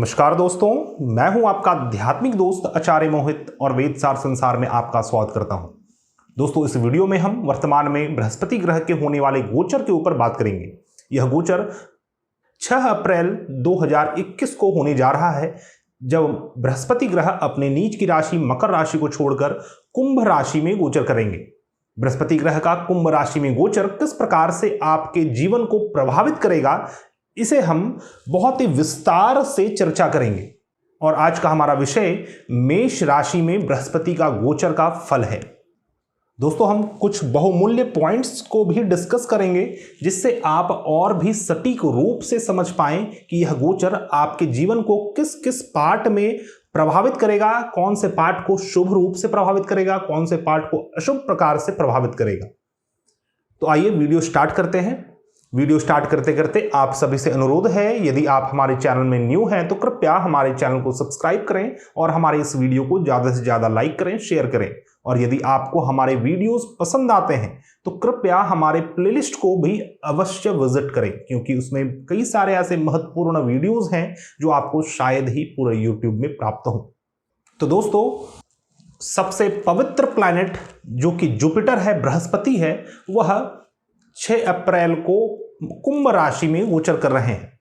नमस्कार दोस्तों, मैं हूं आपका आध्यात्मिक दोस्त आचार्य मोहित और वेदसार संसार में आपका स्वागत करता हूं। दोस्तों, इस वीडियो में हम वर्तमान में बृहस्पति ग्रह के होने वाले गोचर के ऊपर बात करेंगे। यह गोचर 6 अप्रैल 2021 को होने जा रहा है, जब बृहस्पति ग्रह अपने नीच की राशि मकर राशि को छोड़कर कुंभ राशि में गोचर करेंगे। बृहस्पति ग्रह का कुंभ राशि में गोचर किस प्रकार से आपके जीवन को प्रभावित करेगा, इसे हम बहुत ही विस्तार से चर्चा करेंगे। और आज का हमारा विषय मेष राशि में बृहस्पति का गोचर का फल है। दोस्तों, हम कुछ बहुमूल्य पॉइंट्स को भी डिस्कस करेंगे, जिससे आप और भी सटीक रूप से समझ पाएं कि यह गोचर आपके जीवन को किस किस पार्ट में प्रभावित करेगा, कौन से पार्ट को शुभ रूप से प्रभावित करेगा, कौन से पार्ट को अशुभ प्रकार से प्रभावित करेगा। तो आइए वीडियो स्टार्ट करते हैं। वीडियो स्टार्ट करते करते आप सभी से अनुरोध है, यदि आप हमारे चैनल में न्यू हैं तो कृपया हमारे चैनल को सब्सक्राइब करें और हमारे इस वीडियो को ज़्यादा से ज़्यादा लाइक करें, शेयर करें। और यदि आपको हमारे वीडियोस पसंद आते हैं तो कृपया हमारे प्लेलिस्ट को भी अवश्य विजिट करें, क्योंकि उसमें कई सारे ऐसे महत्वपूर्ण वीडियोस हैं जो आपको शायद ही पूरे यूट्यूब में प्राप्त हों। तो दोस्तों, सबसे पवित्र प्लैनेट जो कि जुपिटर है, बृहस्पति है, वह 6 अप्रैल को कुंभ राशि में गोचर कर रहे हैं।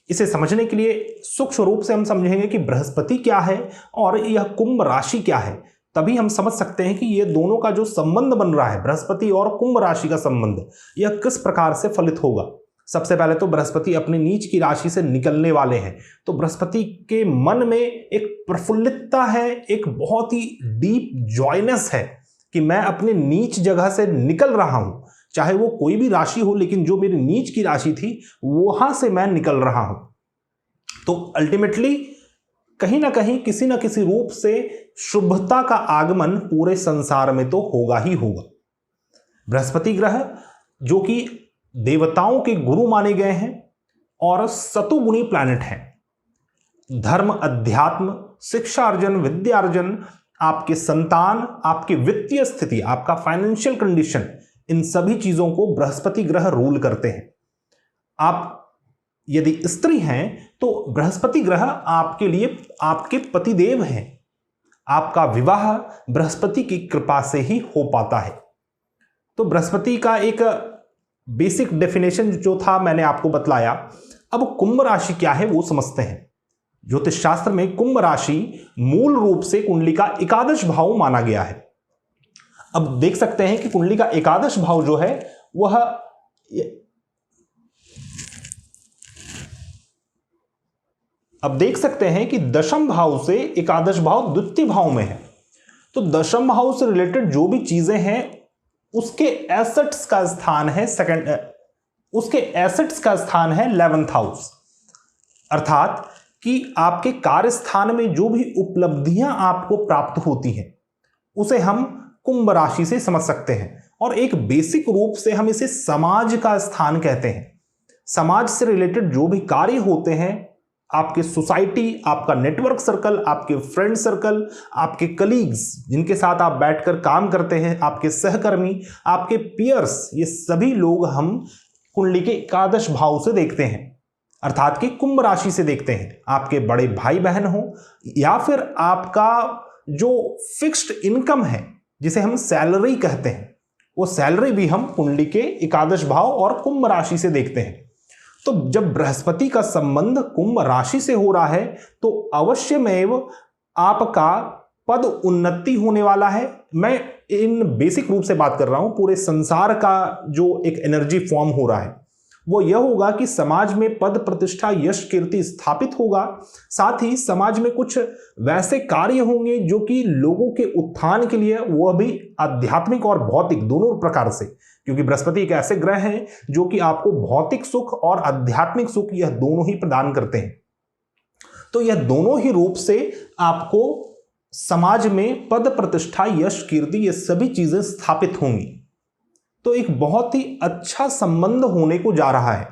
इसे समझने के लिए सूक्ष्म रूप से हम समझेंगे कि बृहस्पति क्या है और यह कुंभ राशि क्या है। तभी हम समझ सकते हैं कि ये दोनों का जो संबंध बन रहा है, बृहस्पति और कुंभ राशि का संबंध, यह किस प्रकार से फलित होगा। सबसे पहले तो बृहस्पति अपनी नीच की राशि से निकलने वाले हैं, तो बृहस्पति के मन में एक प्रफुल्लितता है, एक बहुत ही डीप जॉयनेस है कि मैं अपनी नीच जगह से निकल रहा हूं, चाहे वो कोई भी राशि हो, लेकिन जो मेरी नीच की राशि थी वहां से मैं निकल रहा हूं। तो अल्टीमेटली कहीं ना कहीं किसी ना किसी रूप से शुभता का आगमन पूरे संसार में तो होगा ही होगा। बृहस्पति ग्रह जो कि देवताओं के गुरु माने गए हैं और सतुगुणी प्लैनेट है। धर्म, अध्यात्म, शिक्षा अर्जन, विद्या अर्जन, आपके संतान, आपकी वित्तीय स्थिति, आपका फाइनेंशियल कंडीशन, इन सभी चीजों को बृहस्पति ग्रह रूल करते हैं। आप यदि स्त्री हैं तो बृहस्पति ग्रह आपके लिए आपके पतिदेव हैं। आपका विवाह बृहस्पति की कृपा से ही हो पाता है। तो बृहस्पति का एक बेसिक डेफिनेशन जो था मैंने आपको बतलाया। अब कुंभ राशि क्या है वो समझते हैं। ज्योतिष शास्त्र में कुंभ राशि मूल रूप से कुंडली का एकादश भाव माना गया है। अब देख सकते हैं कि कुंडली का एकादश भाव जो है वह अब देख सकते हैं कि दशम भाव से एकादश भाव द्वितीय भाव में है। तो दशम भाव से रिलेटेड जो भी चीजें हैं उसके एसेट्स का स्थान है उसके एसेट्स का स्थान है 11th हाउस। अर्थात कि आपके कार्य स्थान में जो भी उपलब्धियां आपको प्राप्त होती हैं उसे हम कुंभ राशि से समझ सकते हैं। और एक बेसिक रूप से हम इसे समाज का स्थान कहते हैं। समाज से रिलेटेड जो भी कार्य होते हैं, आपके सोसाइटी, आपका नेटवर्क सर्कल, आपके फ्रेंड सर्कल, आपके कलीग्स जिनके साथ आप बैठकर काम करते हैं, आपके सहकर्मी, आपके पियर्स, ये सभी लोग हम कुंडली के एकादश भाव से देखते हैं, अर्थात कि कुंभ राशि से देखते हैं। आपके बड़े भाई बहन हो या फिर आपका जो फिक्स्ड इनकम है जिसे हम सैलरी कहते हैं, वो सैलरी भी हम कुंडली के एकादश भाव और कुंभ राशि से देखते हैं। तो जब बृहस्पति का संबंध कुंभ राशि से हो रहा है तो अवश्यमेव आपका पद उन्नति होने वाला है। मैं इन बेसिक रूप से बात कर रहा हूं। पूरे संसार का जो एक एनर्जी फॉर्म हो रहा है वो यह होगा कि समाज में पद, प्रतिष्ठा, यश, कीर्ति स्थापित होगा। साथ ही समाज में कुछ वैसे कार्य होंगे जो कि लोगों के उत्थान के लिए, वह भी आध्यात्मिक और भौतिक दोनों प्रकार से, क्योंकि बृहस्पति एक ऐसे ग्रह हैं जो कि आपको भौतिक सुख और आध्यात्मिक सुख यह दोनों ही प्रदान करते हैं। तो यह दोनों ही रूप से आपको समाज में पद, प्रतिष्ठा, यश, कीर्ति, ये सभी चीजें स्थापित होंगी। तो एक बहुत ही अच्छा संबंध होने को जा रहा है।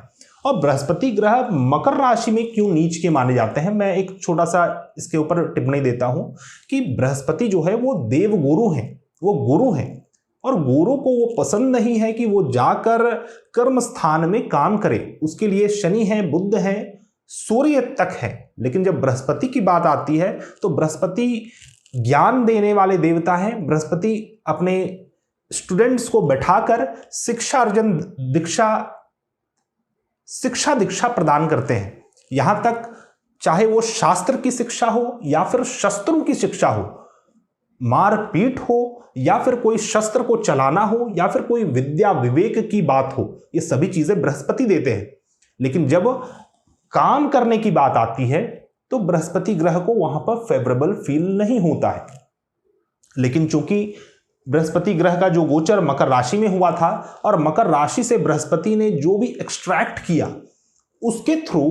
और बृहस्पति ग्रह मकर राशि में क्यों नीच के माने जाते हैं, मैं एक छोटा सा इसके ऊपर टिप्पणी देता हूं कि बृहस्पति जो है वो देव गुरु हैं, वो गुरु हैं। और गुरु को वो पसंद नहीं है कि वो जाकर कर्म स्थान में काम करे। उसके लिए शनि है, बुध है, सूर्य तक है, लेकिन जब बृहस्पति की बात आती है तो बृहस्पति ज्ञान देने वाले देवता हैं। बृहस्पति अपने स्टूडेंट्स को बैठाकर शिक्षा दीक्षा प्रदान करते हैं। यहां तक चाहे वो शास्त्र की शिक्षा हो या फिर शस्त्रों की शिक्षा हो, मारपीट हो या फिर कोई शस्त्र को चलाना हो या फिर कोई विद्या विवेक की बात हो, ये सभी चीजें बृहस्पति देते हैं। लेकिन जब काम करने की बात आती है तो बृहस्पति ग्रह को वहां पर फेवरेबल फील नहीं होता है। लेकिन चूंकि बृहस्पति ग्रह का जो गोचर मकर राशि में हुआ था और मकर राशि से बृहस्पति ने जो भी एक्सट्रैक्ट किया उसके थ्रू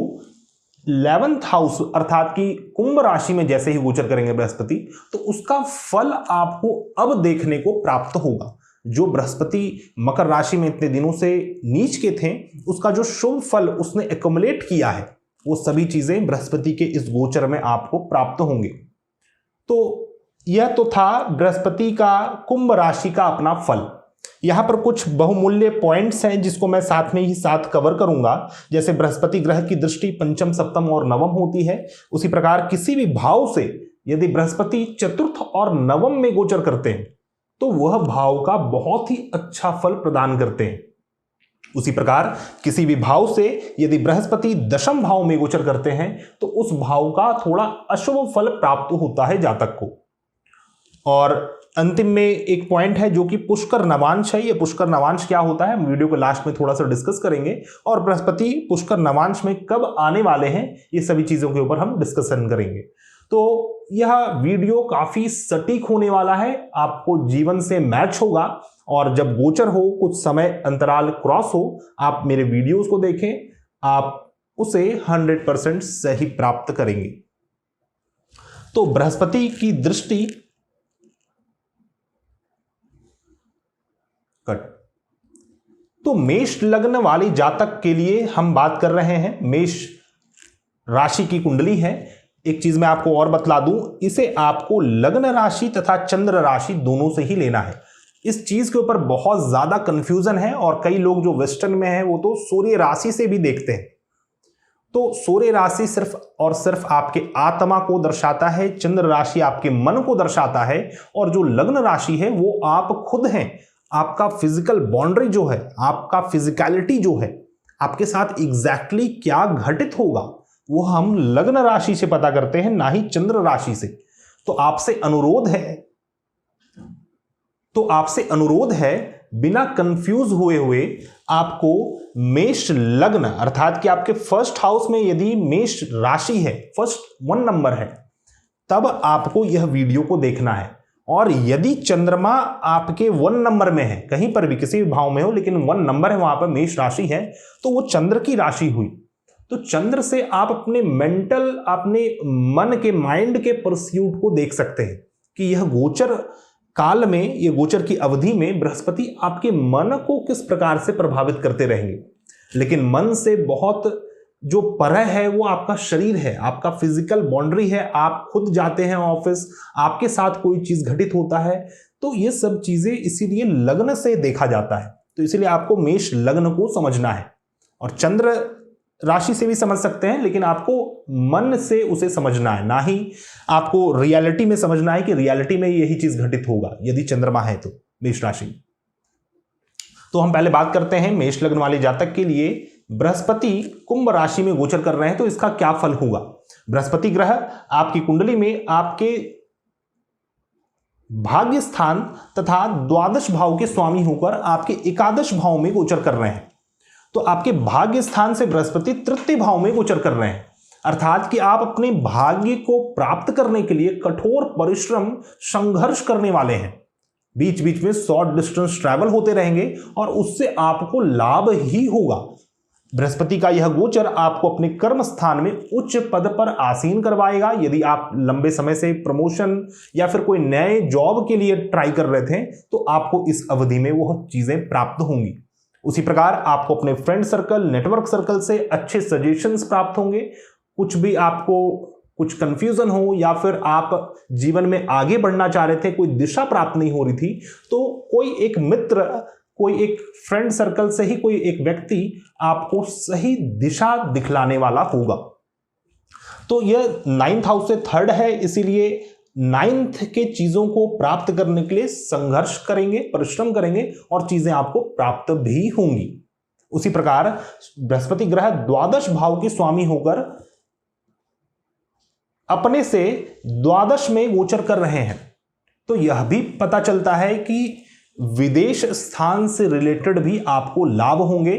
11th हाउस अर्थात कि कुंभ राशि में जैसे ही गोचर करेंगे बृहस्पति, तो उसका फल आपको अब देखने को प्राप्त होगा। जो बृहस्पति मकर राशि में इतने दिनों से नीच के थे, उसका जो शुभ फल उसने एक्युमुलेट किया है, वो सभी चीजें बृहस्पति के इस गोचर में आपको प्राप्त होंगे। तो यह तो था बृहस्पति का कुंभ राशि का अपना फल। यहां पर कुछ बहुमूल्य पॉइंट्स हैं जिसको मैं साथ में ही साथ कवर करूंगा। जैसे बृहस्पति ग्रह की दृष्टि पंचम, सप्तम और नवम होती है, उसी प्रकार किसी भी भाव से यदि बृहस्पति चतुर्थ और नवम में गोचर करते हैं तो वह भाव का बहुत ही अच्छा फल प्रदान करते हैं। उसी प्रकार किसी भी भाव से यदि बृहस्पति दशम भाव में गोचर करते हैं तो उस भाव का थोड़ा अशुभ फल प्राप्त होता है जातक को। और अंतिम में एक पॉइंट है जो कि पुष्कर नवांश है। ये पुष्कर नवांश क्या होता है हम वीडियो के लास्ट में थोड़ा सा डिस्कस करेंगे, और बृहस्पति पुष्कर नवांश में कब आने वाले हैं ये सभी चीजों के ऊपर हम डिस्कशन करेंगे। तो यह वीडियो काफी सटीक होने वाला है, आपको जीवन से मैच होगा, और जब गोचर हो कुछ समय अंतराल क्रॉस हो, आप मेरे वीडियोस को देखें, आप उसे 100% सही प्राप्त करेंगे। तो बृहस्पति की दृष्टि तो मेष लग्न वाली जातक के लिए हम बात कर रहे हैं। मेष राशि की कुंडली है। एक चीज मैं आपको और बतला दूं, इसे आपको लग्न राशि तथा चंद्र राशि दोनों से ही लेना है। इस चीज के ऊपर बहुत ज्यादा कंफ्यूजन है, और कई लोग जो वेस्टर्न में हैं वो तो सूर्य राशि से भी देखते हैं। तो सूर्य राशि सिर्फ और सिर्फ आपके आत्मा को दर्शाता है, चंद्र राशि आपके मन को दर्शाता है, और जो लग्न राशि है वो आप खुद हैं। आपका फिजिकल बाउंड्री जो है, आपका फिजिकलिटी जो है, आपके साथ एग्जैक्टली क्या घटित होगा वो हम लग्न राशि से पता करते हैं, ना ही चंद्र राशि से। तो आपसे अनुरोध है बिना कंफ्यूज हुए आपको मेष लग्न अर्थात कि आपके फर्स्ट हाउस में यदि मेष राशि है, फर्स्ट 1 नंबर है, तब आपको यह वीडियो को देखना है। और यदि चंद्रमा आपके 1 नंबर में है, कहीं पर भी किसी भी भाव में हो लेकिन 1 नंबर है, वहां पर मेष राशि है, तो वो चंद्र की राशि हुई। तो चंद्र से आप अपने मेंटल, अपने मन के, माइंड के परस्यूट को देख सकते हैं कि यह गोचर काल में, यह गोचर की अवधि में बृहस्पति आपके मन को किस प्रकार से प्रभावित करते रहेंगे। लेकिन मन से बहुत जो पर है वो आपका शरीर है, आपका फिजिकल बाउंड्री है। आप खुद जाते हैं ऑफिस, आपके साथ कोई चीज घटित होता है, तो ये सब चीजें इसीलिए लग्न से देखा जाता है। तो इसीलिए आपको मेष लग्न को समझना है, और चंद्र राशि से भी समझ सकते हैं, लेकिन आपको मन से उसे समझना है, ना ही आपको रियलिटी में समझना है कि रियलिटी में यही चीज घटित होगा यदि चंद्रमा है तो मेष राशि। तो हम पहले बात करते हैं मेष लग्न वाले जातक के लिए बृहस्पति कुंभ राशि में गोचर कर रहे हैं तो इसका क्या फल होगा। बृहस्पति ग्रह आपकी कुंडली में आपके भाग्य स्थान तथा द्वादश भाव के स्वामी होकर आपके एकादश भाव में गोचर कर रहे हैं। तो आपके भाग्य स्थान से बृहस्पति तृतीय भाव में गोचर कर रहे हैं, अर्थात कि आप अपने भाग्य को प्राप्त करने के लिए कठोर परिश्रम, संघर्ष करने वाले हैं। बीच बीच में शॉर्ट डिस्टेंस ट्रैवल होते रहेंगे और उससे आपको लाभ ही होगा। बृहस्पति का यह गोचर आपको अपने कर्म स्थान में उच्च पद पर आसीन करवाएगा। यदि आप लंबे समय से प्रमोशन या फिर कोई नए जॉब के लिए ट्राई कर रहे थे तो आपको इस अवधि में वह चीजें प्राप्त होंगी। उसी प्रकार आपको अपने फ्रेंड सर्कल, नेटवर्क सर्कल से अच्छे सजेशंस प्राप्त होंगे। कुछ भी आपको कुछ कंफ्यूजन हो या फिर आप जीवन में आगे बढ़ना चाह रहे थे, कोई दिशा प्राप्त नहीं हो रही थी, तो कोई एक मित्र, कोई एक फ्रेंड सर्कल से ही कोई एक व्यक्ति आपको सही दिशा दिखलाने वाला होगा। तो यह 9th हाउस से थर्ड है, इसीलिए 9th के चीजों को प्राप्त करने के लिए संघर्ष करेंगे, परिश्रम करेंगे और चीजें आपको प्राप्त भी होंगी। उसी प्रकार बृहस्पति ग्रह द्वादश भाव के स्वामी होकर अपने से द्वादश में गोचर कर रहे हैं, तो यह भी पता चलता है कि विदेश स्थान से रिलेटेड भी आपको लाभ होंगे।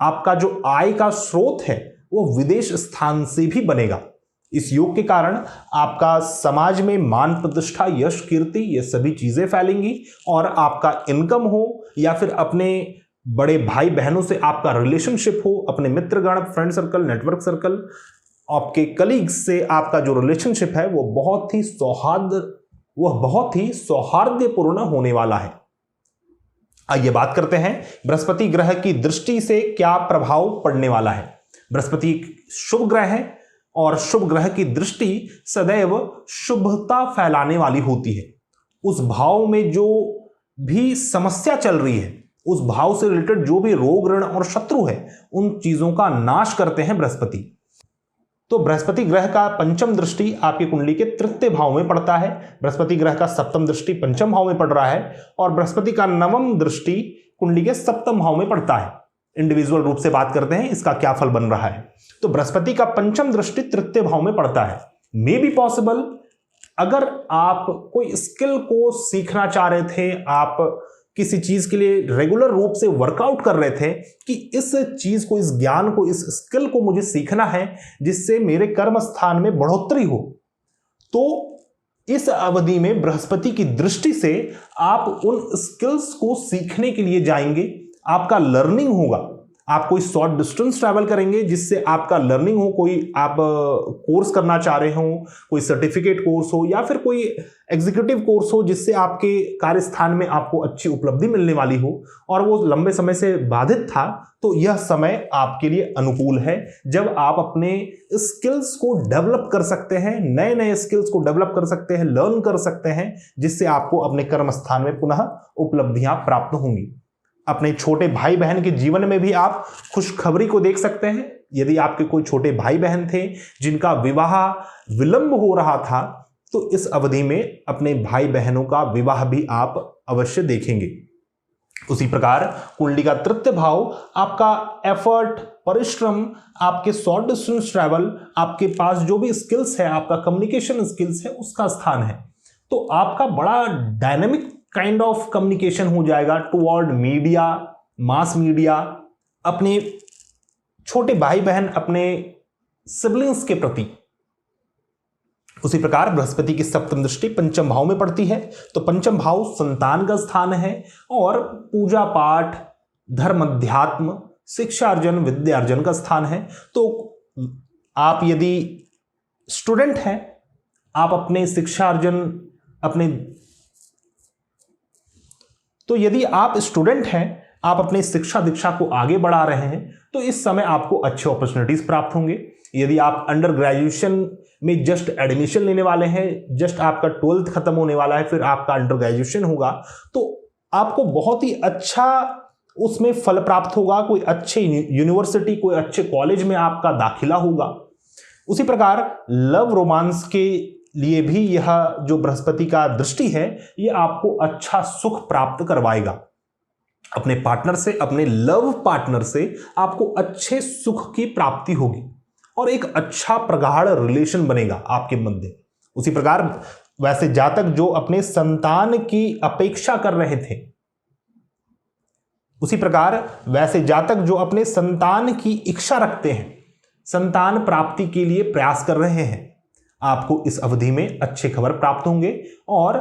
आपका जो आय का स्रोत है वो विदेश स्थान से भी बनेगा। इस योग के कारण आपका समाज में मान प्रतिष्ठा, यश, कीर्ति, ये सभी चीजें फैलेंगी और आपका इनकम हो या फिर अपने बड़े भाई बहनों से आपका रिलेशनशिप हो, अपने मित्रगण, फ्रेंड सर्कल, नेटवर्क सर्कल, आपके कलीग्स से आपका जो रिलेशनशिप है वो बहुत ही सौहार्दपूर्ण होने वाला है। आइए बात करते हैं बृहस्पति ग्रह की दृष्टि से क्या प्रभाव पड़ने वाला है। बृहस्पति शुभ ग्रह है और शुभ ग्रह की दृष्टि सदैव शुभता फैलाने वाली होती है। उस भाव में जो भी समस्या चल रही है, उस भाव से रिलेटेड जो भी रोग, ऋण और शत्रु है, उन चीजों का नाश करते हैं बृहस्पति। तो बृहस्पति ग्रह का पंचम दृष्टि आपकी कुंडली के तृतीय भाव में पड़ता है। बृहस्पति ग्रह का सप्तम दृष्टि पंचम भाव में पड़ रहा है और बृहस्पति का नवम दृष्टि कुंडली के सप्तम भाव में पड़ता है। इंडिविजुअल रूप से बात करते हैं इसका क्या फल बन रहा है। तो बृहस्पति का पंचम दृष्टि तृतीय भाव में पड़ता है। मे बी पॉसिबल, अगर आप कोई स्किल को सीखना चाह रहे थे, आप किसी चीज के लिए रेगुलर रूप से वर्कआउट कर रहे थे कि इस चीज को, इस ज्ञान को, इस स्किल को मुझे सीखना है जिससे मेरे कर्म स्थान में बढ़ोतरी हो, तो इस अवधि में बृहस्पति की दृष्टि से आप उन स्किल्स को सीखने के लिए जाएंगे। आपका लर्निंग होगा, आप कोई शॉर्ट डिस्टेंस ट्रैवल करेंगे जिससे आपका लर्निंग हो। कोई आप कोर्स करना चाह रहे हो, कोई सर्टिफिकेट कोर्स हो या फिर कोई एग्जीक्यूटिव कोर्स हो जिससे आपके कार्यस्थान में आपको अच्छी उपलब्धि मिलने वाली हो और वो लंबे समय से बाधित था, तो यह समय आपके लिए अनुकूल है जब आप अपने स्किल्स को डेवलप कर सकते हैं, नए नए स्किल्स को डेवलप कर सकते हैं, लर्न कर सकते हैं, जिससे आपको अपने कर्म स्थान में पुनः उपलब्धियां प्राप्त होंगी। अपने छोटे भाई बहन के जीवन में भी आप खुशखबरी को देख सकते हैं। यदि आपके कोई छोटे भाई बहन थे जिनका विवाह विलंब हो रहा था, तो इस अवधि में अपने भाई बहनों का विवाह भी आप अवश्य देखेंगे। उसी प्रकार कुंडली का तृतीय भाव आपका एफर्ट, परिश्रम, आपके शॉर्ट डिस्टेंस ट्रैवल, आपके पास जो भी स्किल्स है, आपका कम्युनिकेशन स्किल्स है, उसका स्थान है। तो आपका बड़ा डायनेमिक काइंड ऑफ कम्युनिकेशन हो जाएगा टुवर्ड मीडिया, मास मीडिया, अपने छोटे भाई बहन, अपने सिबलिंग्स के प्रति। उसी प्रकार बृहस्पति की सप्तम दृष्टि पंचम भाव में पड़ती है, तो पंचम भाव संतान का स्थान है और पूजा पाठ, धर्म, अध्यात्म, शिक्षार्जन, विद्यार्जन का स्थान है। तो आप यदि स्टूडेंट हैं, आप अपने शिक्षार्जन यदि आप स्टूडेंट हैं, आप अपनी शिक्षा दीक्षा को आगे बढ़ा रहे हैं, तो इस समय आपको अच्छे अपॉर्चुनिटीज प्राप्त होंगे। यदि आप अंडर ग्रेजुएशन में जस्ट एडमिशन लेने वाले हैं, जस्ट आपका 12th खत्म होने वाला है, फिर आपका अंडर ग्रेजुएशन होगा, तो आपको बहुत ही अच्छा उसमें फल प्राप्त होगा। कोई अच्छे यूनिवर्सिटी, कोई अच्छे कॉलेज में आपका दाखिला होगा। उसी प्रकार लव रोमांस के लिए भी यह जो बृहस्पति का दृष्टि है, यह आपको अच्छा सुख प्राप्त करवाएगा। अपने पार्टनर से, अपने लव पार्टनर से आपको अच्छे सुख की प्राप्ति होगी और एक अच्छा प्रगाढ़ रिलेशन बनेगा आपके मध्य। उसी प्रकार वैसे जातक जो अपने संतान की अपेक्षा कर रहे थे, उसी प्रकार वैसे जातक जो अपने संतान की इच्छा रखते हैं, संतान प्राप्ति के लिए प्रयास कर रहे हैं, आपको इस अवधि में अच्छे खबर प्राप्त होंगे और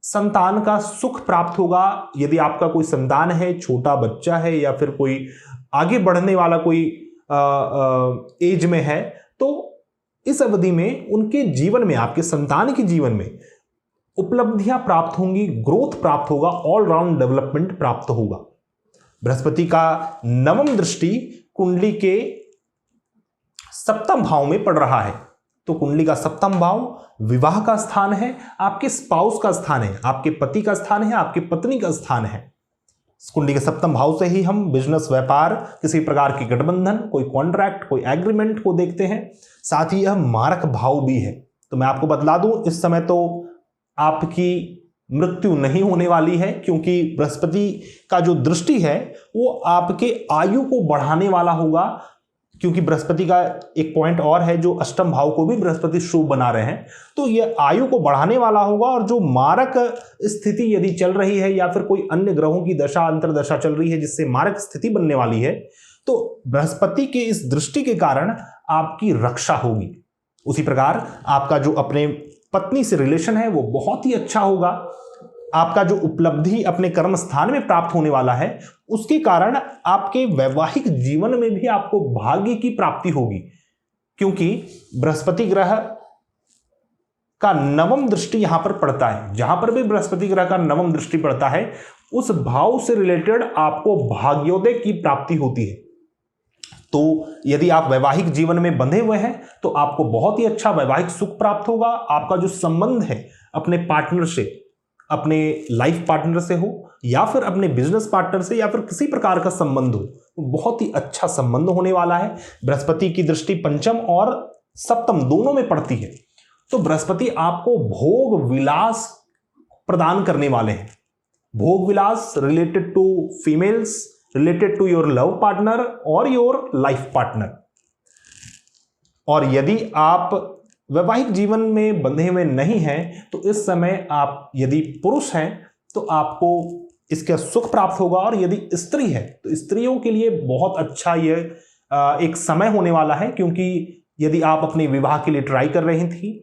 संतान का सुख प्राप्त होगा। यदि आपका कोई संतान है, छोटा बच्चा है या फिर कोई आगे बढ़ने वाला कोई एज में है, तो इस अवधि में उनके जीवन में, आपके संतान के जीवन में उपलब्धियां प्राप्त होंगी, ग्रोथ प्राप्त होगा, ऑल राउंड डेवलपमेंट प्राप्त होगा। बृहस्पति का नवम दृष्टि कुंडली के सप्तम भाव में पड़ रहा है, तो कुंडली का सप्तम भाव विवाह का स्थान है, आपके स्पाउस का स्थान है, आपके पति का स्थान है, आपके पत्नी का स्थान है। कुंडली के सप्तम भाव से ही हम बिजनेस, व्यापार, किसी प्रकार की गठबंधन, कोई कॉन्ट्रैक्ट, कोई एग्रीमेंट को देखते हैं। साथ ही यह मारक भाव भी है। तो मैं आपको बतला दूं, इस समय तो आपकी मृत्यु नहीं होने वाली है, क्योंकि बृहस्पति का जो दृष्टि है वो आपके आयु को बढ़ाने वाला होगा। क्योंकि बृहस्पति का एक पॉइंट और है, जो अष्टम भाव को भी बृहस्पति शुभ बना रहे हैं, तो यह आयु को बढ़ाने वाला होगा। और जो मारक स्थिति यदि चल रही है या फिर कोई अन्य ग्रहों की दशा अंतरदशा चल रही है जिससे मारक स्थिति बनने वाली है, तो बृहस्पति के इस दृष्टि के कारण आपकी रक्षा होगी। उसी प्रकार आपका जो अपने पत्नी से रिलेशन है वो बहुत ही अच्छा होगा। आपका जो उपलब्धि अपने कर्म स्थान में प्राप्त होने वाला है, उसके कारण आपके वैवाहिक जीवन में भी आपको भाग्य की प्राप्ति होगी। क्योंकि बृहस्पति ग्रह का नवम दृष्टि यहां पर पड़ता है। जहां पर भी बृहस्पति ग्रह का नवम दृष्टि पड़ता है, उस भाव से रिलेटेड आपको भाग्योदय की प्राप्ति होती है। तो यदि आप वैवाहिक जीवन में बंधे हुए हैं तो आपको बहुत ही अच्छा वैवाहिक सुख प्राप्त होगा। आपका जो संबंध है अपने पार्टनर से, अपने लाइफ पार्टनर से हो या फिर अपने बिजनेस पार्टनर से, या फिर किसी प्रकार का संबंध हो, बहुत ही अच्छा संबंध होने वाला है। बृहस्पति की दृष्टि पंचम और सप्तम दोनों में पड़ती है, तो बृहस्पति आपको भोग विलास प्रदान करने वाले हैं। भोग विलास related to females, related to your love partner और योर लाइफ पार्टनर। और यदि आप वैवाहिक जीवन में बंधे हुए नहीं हैं तो इस समय आप यदि पुरुष हैं तो आपको इसका सुख प्राप्त होगा। और यदि स्त्री है तो स्त्रियों के लिए बहुत अच्छा यह एक समय होने वाला है। क्योंकि यदि आप अपने विवाह के लिए ट्राई कर रही थी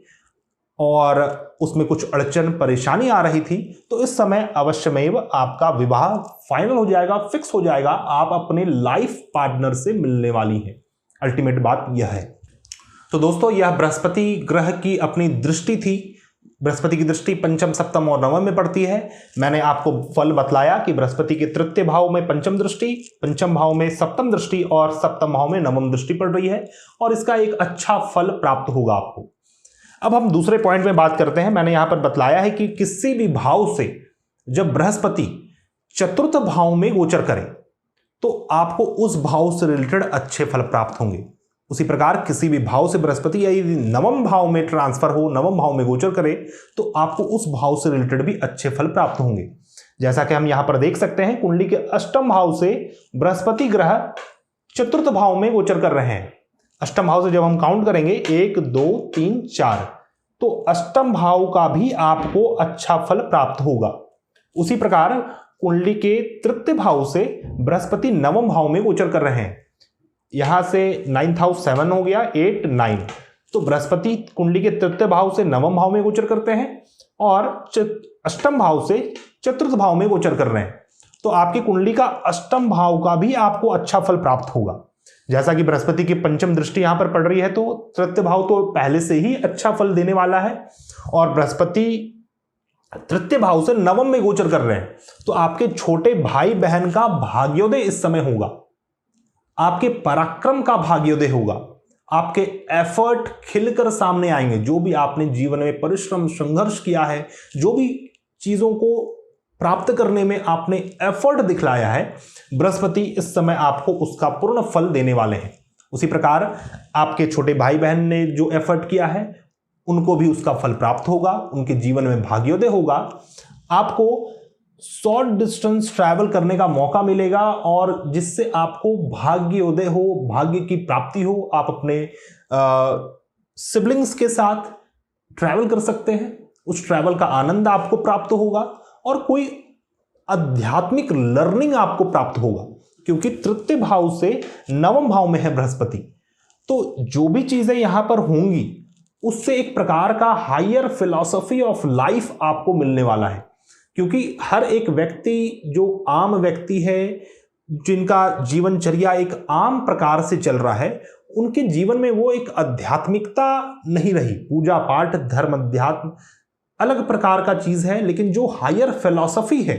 और उसमें कुछ अड़चन परेशानी आ रही थी, तो इस समय अवश्यमेव आपका विवाह फाइनल हो जाएगा, फिक्स हो जाएगा। आप अपने लाइफ पार्टनर से मिलने वाली हैं। अल्टीमेट बात यह है। तो दोस्तों, यह बृहस्पति ग्रह की अपनी दृष्टि थी। बृहस्पति की दृष्टि पंचम, सप्तम और नवम में पड़ती है। मैंने आपको फल बतलाया कि बृहस्पति के तृतीय भाव में पंचम दृष्टि, पंचम भाव में सप्तम दृष्टि और सप्तम भाव में नवम दृष्टि पड़ रही है, और इसका एक अच्छा फल प्राप्त होगा आपको। अब हम दूसरे पॉइंट में बात करते हैं। मैंने यहां पर बतलाया है कि किसी भी भाव से जब बृहस्पति चतुर्थ भाव में गोचर करे तो आपको उस भाव से रिलेटेड अच्छे फल प्राप्त होंगे। उसी प्रकार किसी भी भाव से बृहस्पति यदि नवम भाव में ट्रांसफर हो, नवम भाव में गोचर करे, तो आपको उस भाव से रिलेटेड भी अच्छे फल प्राप्त होंगे। जैसा कि हम यहां पर देख सकते हैं, कुंडली के अष्टम भाव से बृहस्पति ग्रह चतुर्थ भाव में गोचर कर रहे हैं। अष्टम भाव से जब हम काउंट करेंगे 1 2 3 4, तो अष्टम भाव का भी आपको अच्छा फल प्राप्त होगा। उसी प्रकार कुंडली के तृतीय भाव से बृहस्पति नवम भाव में गोचर कर रहे हैं। यहां से 9th हाउस 7 हो गया, 8 9, तो बृहस्पति कुंडली के तृतीय भाव से नवम भाव में गोचर करते हैं और अष्टम भाव से चतुर्थ भाव में गोचर कर रहे हैं। तो आपकी कुंडली का अष्टम भाव का भी आपको अच्छा फल प्राप्त होगा। जैसा कि बृहस्पति की पंचम दृष्टि यहां पर पड़ रही है, तो तृतीय भाव तो पहले से ही अच्छा फल देने वाला है, और बृहस्पति तृतीय भाव से नवम में गोचर कर रहे हैं, तो आपके छोटे भाई बहन का भाग्योदय इस समय होगा। आपके पराक्रम का भाग्योदय होगा। आपके एफर्ट खिलकर सामने आएंगे। जो भी आपने जीवन में परिश्रम, संघर्ष किया है, जो भी चीजों को प्राप्त करने में आपने एफर्ट दिखलाया है, बृहस्पति इस समय आपको उसका पूर्ण फल देने वाले हैं। उसी प्रकार आपके छोटे भाई बहन ने जो एफर्ट किया है, उनको भी उसका फल प्राप्त होगा। उनके जीवन में भाग्योदय होगा। आपको शॉर्ट डिस्टेंस ट्रैवल करने का मौका मिलेगा, और जिससे आपको भाग्योदय हो, भाग्य की प्राप्ति हो। आप अपने सिबलिंग्स के साथ ट्रैवल कर सकते हैं। उस ट्रैवल का आनंद आपको प्राप्त होगा, और कोई आध्यात्मिक लर्निंग आपको प्राप्त होगा, क्योंकि तृतीय भाव से नवम भाव में है बृहस्पति। तो जो भी चीजें यहां पर होंगी, उससे एक प्रकार का हायर फिलॉसफी ऑफ लाइफ आपको मिलने वाला है। क्योंकि हर एक व्यक्ति जो आम व्यक्ति है, जिनका जीवनचर्या एक आम प्रकार से चल रहा है, उनके जीवन में वो एक आध्यात्मिकता नहीं रही। पूजा पाठ, धर्म, अध्यात्म अलग प्रकार का चीज है, लेकिन जो हायर फिलॉसफी है,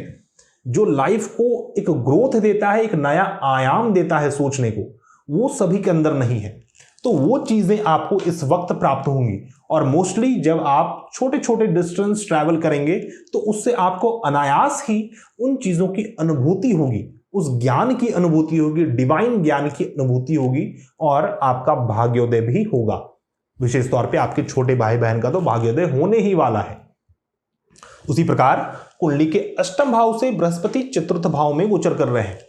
जो लाइफ को एक ग्रोथ देता है, एक नया आयाम देता है सोचने को, वो सभी के अंदर नहीं है। तो वो चीजें आपको इस वक्त प्राप्त होंगी, और मोस्टली जब आप छोटे छोटे डिस्टेंस ट्रैवल करेंगे तो उससे आपको अनायास ही उन चीजों की अनुभूति होगी, उस ज्ञान की अनुभूति होगी, डिवाइन ज्ञान की अनुभूति होगी और आपका भाग्योदय भी होगा। विशेष तौर पे आपके छोटे भाई बहन का तो भाग्योदय होने ही वाला है। उसी प्रकार कुंडली के अष्टम भाव से बृहस्पति चतुर्थ भाव में गोचर कर रहे हैं।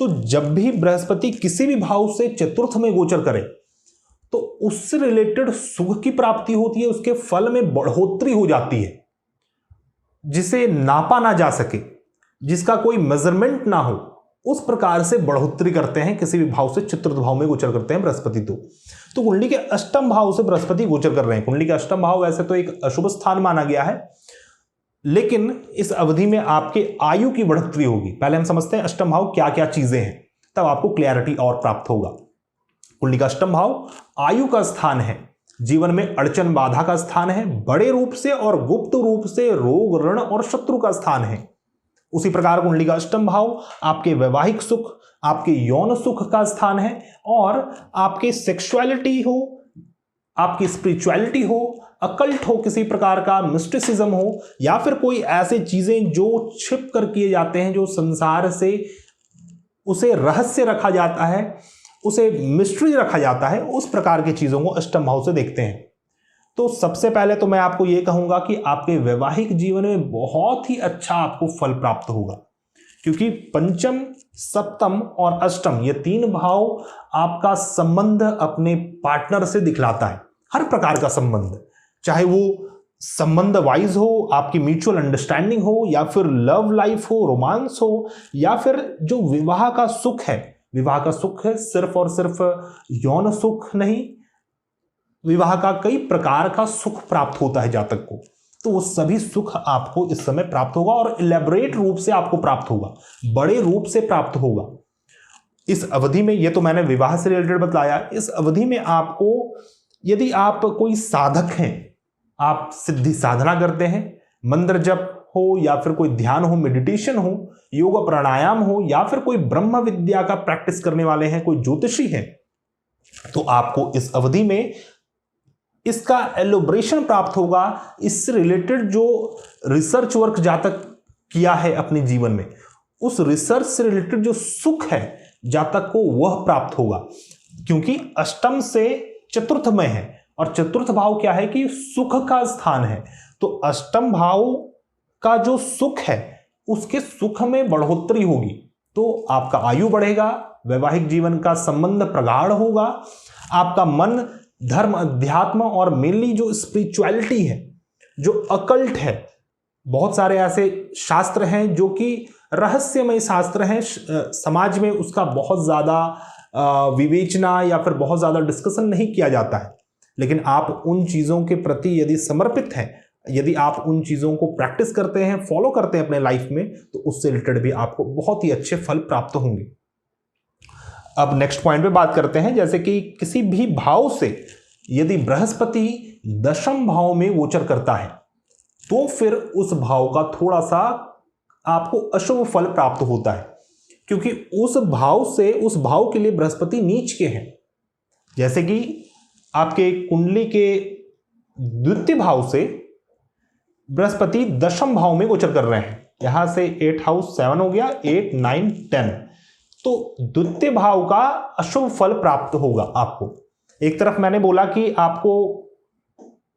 तो जब भी बृहस्पति किसी भी भाव से चतुर्थ में गोचर करे तो उससे रिलेटेड सुख की प्राप्ति होती है, उसके फल में बढ़ोतरी हो जाती है, जिसे नापा ना जा सके, जिसका कोई मेजरमेंट ना हो, उस प्रकार से बढ़ोतरी करते हैं किसी भी भाव से चतुर्थ भाव में गोचर करते हैं बृहस्पति। तो कुंडली के अष्टम भाव से बृहस्पति गोचर कर रहे हैं। कुंडली के अष्टम भाव वैसे तो एक अशुभ स्थान माना गया है, लेकिन इस अवधि में आपके आयु की बढ़ोतरी होगी। पहले हम समझते हैं अष्टम भाव क्या क्या चीजें हैं, तब आपको क्लैरिटी और प्राप्त होगा। कुंडली का अष्टम भाव आयु का स्थान है, जीवन में अड़चन बाधा का स्थान है, बड़े रूप से और गुप्त रूप से रोग ऋण और शत्रु का स्थान है। उसी प्रकार कुंडली का अष्टम भाव आपके वैवाहिक सुख, आपके यौन सुख का स्थान है और आपके सेक्सुअलिटी हो, आपकी स्पिरिचुअलिटी हो, अकल्ट हो, किसी प्रकार का मिस्टिसिज्म हो, या फिर कोई ऐसी चीजें जो छिप कर किए जाते हैं, जो संसार से उसे रहस्य रखा जाता है, उसे मिस्ट्री रखा जाता है, उस प्रकार की चीजों को अष्टम भाव से देखते हैं। तो सबसे पहले तो मैं आपको यह कहूंगा कि आपके वैवाहिक जीवन में बहुत ही अच्छा आपको फल प्राप्त होगा, क्योंकि पंचम, सप्तम और अष्टम ये तीन भाव आपका संबंध अपने पार्टनर से दिखलाता है। हर प्रकार का संबंध, चाहे वो संबंध वाइज हो, आपकी म्यूचुअल अंडरस्टैंडिंग हो, या फिर लव लाइफ हो, रोमांस हो, या फिर जो विवाह का सुख है। विवाह का सुख है सिर्फ और सिर्फ यौन सुख नहीं, विवाह का कई प्रकार का सुख प्राप्त होता है जातक को। तो वो सभी सुख आपको इस समय प्राप्त होगा और इलेबोरेट रूप से आपको प्राप्त होगा, बड़े रूप से प्राप्त होगा इस अवधि में। ये तो मैंने विवाह से रिलेटेड बताया। इस अवधि में आपको, यदि आप कोई साधक हैं, आप सिद्धि साधना करते हैं, मंत्र जप हो या फिर कोई ध्यान हो, मेडिटेशन हो, योग प्राणायाम हो, या फिर कोई ब्रह्म विद्या का प्रैक्टिस करने वाले हैं, कोई ज्योतिषी हैं, तो आपको इस अवधि में इसका एलोब्रेशन प्राप्त होगा। इससे रिलेटेड जो रिसर्च वर्क जातक किया है अपने जीवन में, उस रिसर्च से रिलेटेड जो सुख है जातक को वह प्राप्त होगा, क्योंकि अष्टम से चतुर्थ में है और चतुर्थ भाव क्या है कि सुख का स्थान है। तो अष्टम भाव का जो सुख है उसके सुख में बढ़ोतरी होगी, तो आपका आयु बढ़ेगा, वैवाहिक जीवन का संबंध प्रगाढ़ होगा, आपका मन धर्म, अध्यात्म और मेनली जो स्पिरिचुअलिटी है, जो अकल्ट है, बहुत सारे ऐसे शास्त्र हैं जो कि रहस्यमय शास्त्र हैं, समाज में उसका बहुत ज्यादा विवेचना या फिर बहुत ज्यादा डिस्कशन नहीं किया जाता है, लेकिन आप उन चीजों के प्रति यदि समर्पित हैं, यदि आप उन चीजों को प्रैक्टिस करते हैं, फॉलो करते हैं अपने लाइफ में, तो उससे रिलेटेड भी आपको बहुत ही अच्छे फल प्राप्त होंगे। अब नेक्स्ट पॉइंट पे बात करते हैं, जैसे कि किसी भी भाव से यदि बृहस्पति दशम भाव में गोचर करता है तो फिर उस भाव का थोड़ा सा आपको अशुभ फल प्राप्त होता है, क्योंकि उस भाव से, उस भाव के लिए बृहस्पति नीच के हैं। जैसे कि आपके कुंडली के द्वितीय भाव से बृहस्पति दशम भाव में गोचर कर रहे हैं। यहां से 8 हाउस 7 हो गया, 8 9 10, तो द्वितीय भाव का अशुभ फल प्राप्त होगा आपको। एक तरफ मैंने बोला कि आपको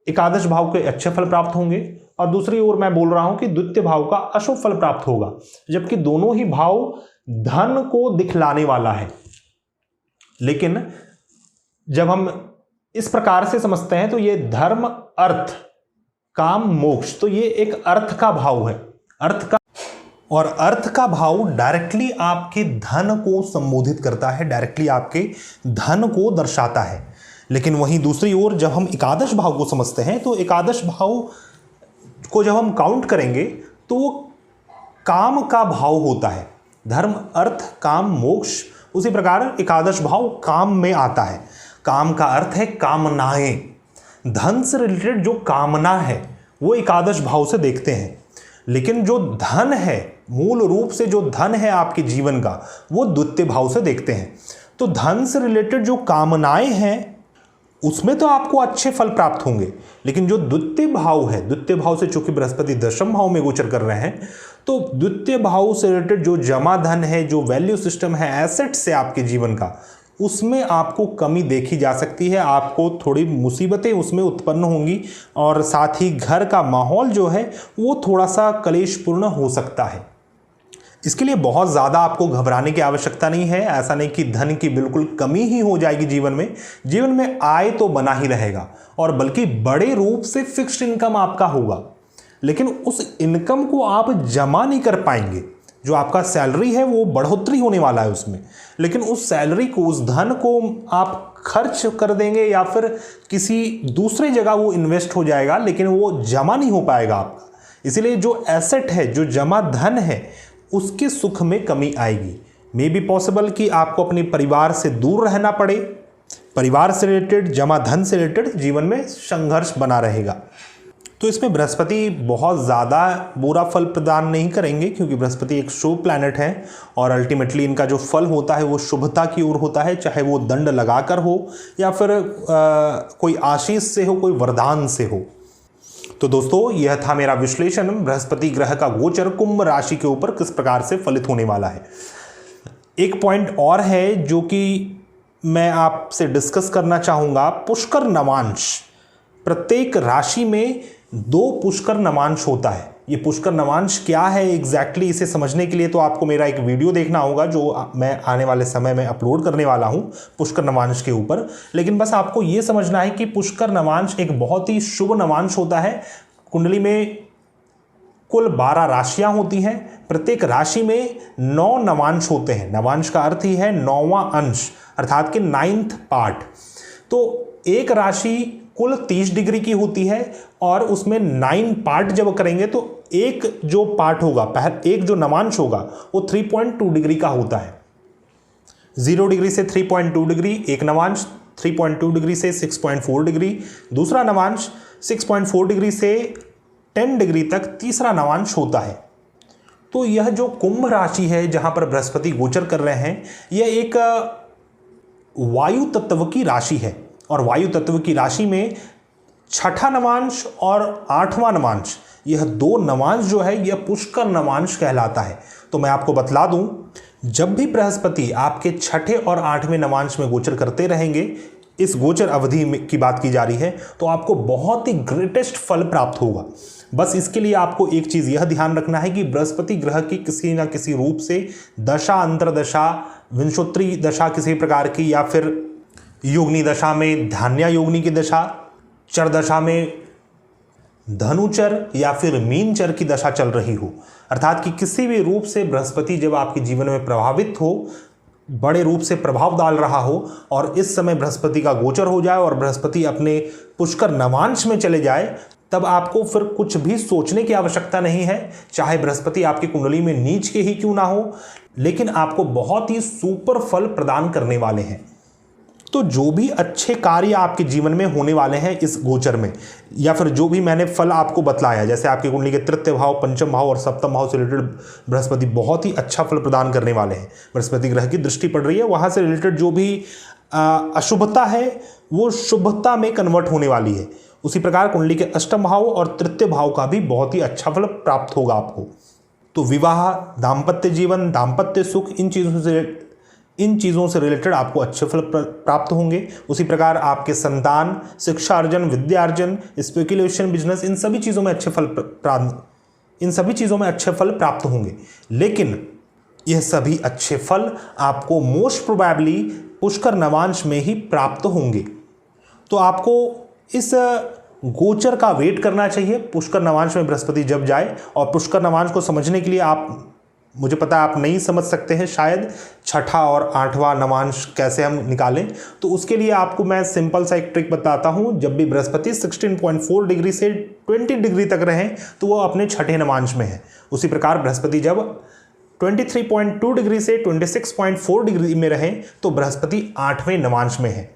एकादश भाव के अच्छे फल प्राप्त होंगे और दूसरी ओर मैं बोल रहा हूं कि द्वितीय भाव का अशुभ फल प्राप्त होगा, जबकि दोनों ही भाव धन को दिखलाने वाला है। लेकिन जब हम इस प्रकार से समझते हैं तो ये धर्म, अर्थ, काम, मोक्ष, तो ये एक अर्थ का भाव है, अर्थ का, और अर्थ का भाव डायरेक्टली आपके धन को संबोधित करता है, डायरेक्टली आपके धन को दर्शाता है। लेकिन वहीं दूसरी ओर जब हम एकादश भाव को समझते हैं तो एकादश भाव को जब हम काउंट करेंगे तो वो काम का भाव होता है, धर्म, अर्थ, काम, मोक्ष। उसी प्रकार एकादश भाव काम में आता है। काम का अर्थ है कामनाएं, धन से रिलेटेड जो कामना है वो एकादश भाव से देखते हैं। लेकिन जो धन है, मूल रूप से जो धन है आपके जीवन का, वो द्वितीय भाव से देखते हैं। तो धन से रिलेटेड जो कामनाएं हैं उसमें तो आपको अच्छे फल प्राप्त होंगे, लेकिन जो द्वितीय भाव है, द्वितीय भाव से चूंकि बृहस्पति दशम भाव में गोचर कर रहे हैं, तो द्वितीय भाव से रिलेटेड जो जमा धन है, जो वैल्यू सिस्टम है, एसेट से आपके जीवन का, उसमें आपको कमी देखी जा सकती है। आपको थोड़ी मुसीबतें उसमें उत्पन्न होंगी और साथ ही घर का माहौल जो है वो थोड़ा सा कलेशपूर्ण हो सकता है। इसके लिए बहुत ज़्यादा आपको घबराने की आवश्यकता नहीं है। ऐसा नहीं कि धन की बिल्कुल कमी ही हो जाएगी जीवन में। जीवन में आय तो बना ही रहेगा और बल्कि बड़े रूप से फिक्स्ड इनकम आपका होगा, लेकिन उस इनकम को आप जमा नहीं कर पाएंगे। जो आपका सैलरी है वो बढ़ोतरी होने वाला है उसमें, लेकिन उस सैलरी को, उस धन को आप खर्च कर देंगे या फिर किसी दूसरे जगह वो इन्वेस्ट हो जाएगा, लेकिन वो जमा नहीं हो पाएगा आपका। इसलिए जो एसेट है, जो जमा धन है, उसके सुख में कमी आएगी। मे बी पॉसिबल कि आपको अपने परिवार से दूर रहना पड़े। परिवार से रिलेटेड, जमा धन से रिलेटेड जीवन में संघर्ष बना रहेगा। तो इसमें बृहस्पति बहुत ज़्यादा बुरा फल प्रदान नहीं करेंगे, क्योंकि बृहस्पति एक शुभ प्लैनेट है और अल्टीमेटली इनका जो फल होता है वो शुभता की ओर होता है, चाहे वो दंड लगाकर हो या फिर कोई आशीष से हो, कोई वरदान से हो। तो दोस्तों, यह था मेरा विश्लेषण बृहस्पति ग्रह का गोचर कुंभ राशि के ऊपर किस प्रकार से फलित होने वाला है। एक पॉइंट और है जो कि मैं आपसे डिस्कस करना चाहूँगा, पुष्कर नवांश। प्रत्येक राशि में 2 पुष्कर नवांश होता है। ये पुष्कर नवांश क्या है एग्जैक्टली, इसे समझने के लिए तो आपको मेरा एक वीडियो देखना होगा जो मैं आने वाले समय में अपलोड करने वाला हूँ पुष्कर नवांश के ऊपर। लेकिन बस आपको ये समझना है कि पुष्कर नवांश एक बहुत ही शुभ नवांश होता है। कुंडली में कुल 12 राशियां होती हैं। प्रत्येक राशि में 9 नवांश होते हैं। नवांश का अर्थ ही है 9वां अंश, अर्थात कि 9th पार्ट। तो एक राशि कुल 30 डिग्री की होती है और उसमें 9 पार्ट जब करेंगे तो एक जो पार्ट होगा, एक जो नवांश होगा वो 3.2 डिग्री का होता है। 0 डिग्री से 3.2 डिग्री एक नवांश, 3.2 डिग्री से 6.4 डिग्री दूसरा नवांश, 6.4 डिग्री से 10 डिग्री तक तीसरा नवांश होता है। तो यह जो कुंभ राशि है जहां पर बृहस्पति गोचर कर रहे हैं, यह एक वायु तत्व की राशि है और वायु तत्व की राशि में 6ठा नवांश और 8वां नवांश, यह 2 नवांश जो है यह पुष्कर नवांश कहलाता है। तो मैं आपको बतला दूं, जब भी बृहस्पति आपके 6ठे और 8वें नवांश में गोचर करते रहेंगे, इस गोचर अवधि की बात की जा रही है, तो आपको बहुत ही ग्रेटेस्ट फल प्राप्त होगा। बस इसके लिए आपको एक चीज़ यह ध्यान रखना है कि बृहस्पति ग्रह की किसी न किसी रूप से दशा, अंतरदशा, विंशोत्तरी दशा किसी प्रकार की, या फिर योगिनी दशा में धान्या योगिनी की दशा, चर दशा में धनुचर या फिर मीन चर की दशा चल रही हो, अर्थात कि किसी भी रूप से बृहस्पति जब आपके जीवन में प्रभावित हो, बड़े रूप से प्रभाव डाल रहा हो और इस समय बृहस्पति का गोचर हो जाए और बृहस्पति अपने पुष्कर नवांश में चले जाए, तब आपको फिर कुछ भी सोचने की आवश्यकता नहीं है। चाहे बृहस्पति आपकी कुंडली में नीच के ही क्यों ना हो, लेकिन आपको बहुत ही सुपर फल प्रदान करने वाले हैं। तो जो भी अच्छे कार्य आपके जीवन में होने वाले हैं इस गोचर में, या फिर जो भी मैंने फल आपको बतलाया, जैसे आपकी कुंडली के तृतीय भाव, पंचम भाव और सप्तम भाव से रिलेटेड बृहस्पति बहुत ही अच्छा फल प्रदान करने वाले हैं। बृहस्पति ग्रह की दृष्टि पड़ रही है, वहाँ से रिलेटेड जो भी अशुभता है वो शुभता में कन्वर्ट होने वाली है। उसी प्रकार कुंडली के अष्टम भाव और तृतीय भाव का भी बहुत ही अच्छा फल प्राप्त होगा आपको। तो विवाह, दाम्पत्य जीवन, दाम्पत्य सुख, इन चीज़ों से रिलेटेड आपको अच्छे फल प्राप्त होंगे। उसी प्रकार आपके संतान, शिक्षा अर्जन, विद्या अर्जन, स्पेकुलेशन, बिजनेस, इन सभी चीज़ों में अच्छे फल प्राप्त होंगे। लेकिन यह सभी अच्छे फल आपको मोस्ट प्रोबेबली पुष्कर नवांश में ही प्राप्त होंगे। तो आपको इस गोचर का वेट करना चाहिए पुष्कर नवांश में बृहस्पति जब जाए। और पुष्कर नवांश को समझने के लिए आप, मुझे पता है आप नहीं समझ सकते हैं शायद 6ठा और 8वां नवांश कैसे हम निकालें, तो उसके लिए आपको मैं सिंपल सा एक ट्रिक बताता हूं। जब भी बृहस्पति 16.4 डिग्री से 20 डिग्री तक रहें तो वो अपने 6ठे नवांश में है। उसी प्रकार बृहस्पति जब 23.2 डिग्री से 26.4 डिग्री में रहें तो बृहस्पति 8वें नवांश में है।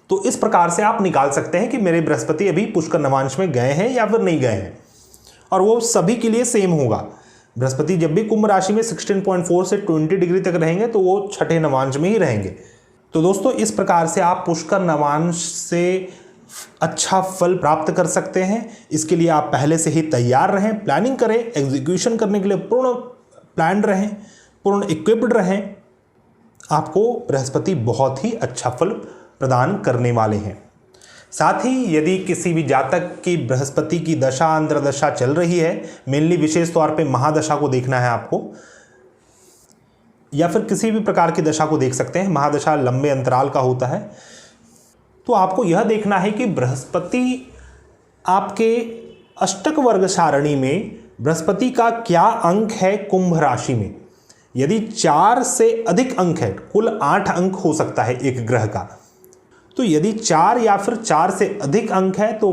तो इस प्रकार से आप निकाल सकते हैं कि मेरे बृहस्पति अभी पुष्कर नवांश में गए हैं या फिर नहीं गए हैं, और वो सभी के लिए सेम होगा। बृहस्पति जब भी कुंभ राशि में 16.4 से 20 डिग्री तक रहेंगे तो वो 6ठे नवांश में ही रहेंगे। तो दोस्तों इस प्रकार से आप पुष्कर नवांश से अच्छा फल प्राप्त कर सकते हैं। इसके लिए आप पहले से ही तैयार रहें, प्लानिंग करें, एग्जीक्यूशन करने के लिए पूर्ण प्लान रहें, पूर्ण इक्विप्ड रहें। आपको बृहस्पति बहुत ही अच्छा फल प्रदान करने वाले हैं। साथ ही यदि किसी भी जातक की बृहस्पति की दशा अंतर्दशा चल रही है, मेनली विशेष तौर पे महादशा को देखना है आपको, या फिर किसी भी प्रकार की दशा को देख सकते हैं, महादशा लंबे अंतराल का होता है, तो आपको यह देखना है कि बृहस्पति आपके अष्टक वर्ग सारणी में बृहस्पति का क्या अंक है कुंभ राशि में। यदि 4 से अधिक अंक है, कुल 8 अंक हो सकता है एक ग्रह का, तो यदि 4 या फिर 4 से अधिक अंक है तो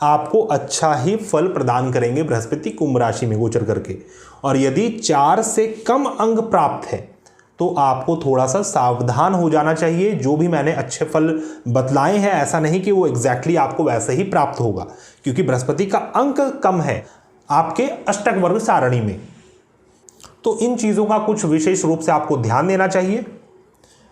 आपको अच्छा ही फल प्रदान करेंगे बृहस्पति कुंभ राशि में गोचर करके। और यदि 4 से कम अंक प्राप्त है तो आपको थोड़ा सा सावधान हो जाना चाहिए। जो भी मैंने अच्छे फल बतलाए हैं, ऐसा नहीं कि वो एग्जैक्टली आपको वैसे ही प्राप्त होगा, क्योंकि बृहस्पति का अंक कम है आपके अष्टक वर्ग सारणी में। तो इन चीज़ों का कुछ विशेष रूप से आपको ध्यान देना चाहिए।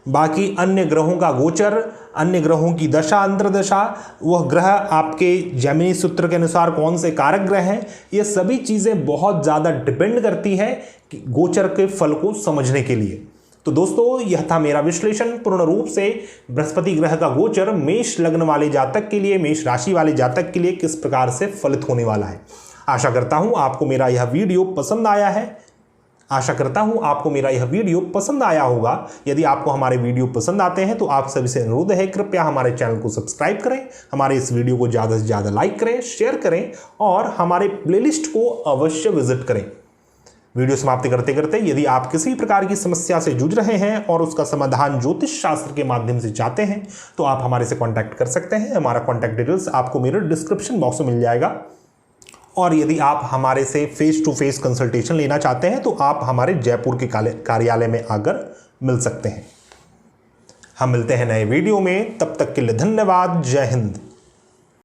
बाकी अन्य ग्रहों का गोचर, अन्य ग्रहों की दशा अंतर्दशा, वह ग्रह आपके जैमिनी सूत्र के अनुसार कौन से कारक ग्रह हैं, ये सभी चीज़ें बहुत ज़्यादा डिपेंड करती है कि गोचर के फल को समझने के लिए। तो दोस्तों यह था मेरा विश्लेषण पूर्ण रूप से बृहस्पति ग्रह का गोचर मेष लग्न वाले जातक के लिए, मेष राशि वाले जातक के लिए किस प्रकार से फलित होने वाला है। आशा करता हूं आपको मेरा यह वीडियो पसंद आया है। आशा करता हूं आपको मेरा यह वीडियो पसंद आया होगा। यदि आपको हमारे वीडियो पसंद आते हैं तो आप सभी से अनुरोध है, कृपया हमारे चैनल को सब्सक्राइब करें, हमारे इस वीडियो को ज़्यादा से ज़्यादा लाइक करें, शेयर करें और हमारे प्लेलिस्ट को अवश्य विजिट करें। वीडियो समाप्ति करते करते यदि आप किसी प्रकार की समस्या से जूझ रहे हैं और उसका समाधान ज्योतिष शास्त्र के माध्यम से चाहते हैं तो आप हमारे से कांटेक्ट कर सकते हैं। हमारा कांटेक्ट डिटेल्स आपको मेरे डिस्क्रिप्शन बॉक्स में मिल जाएगा। और यदि आप हमारे से फेस टू फेस कंसल्टेशन लेना चाहते हैं तो आप हमारे जयपुर के कार्यालय में आकर मिल सकते हैं। हम मिलते हैं नए वीडियो में, तब तक के लिए धन्यवाद। जय हिंद।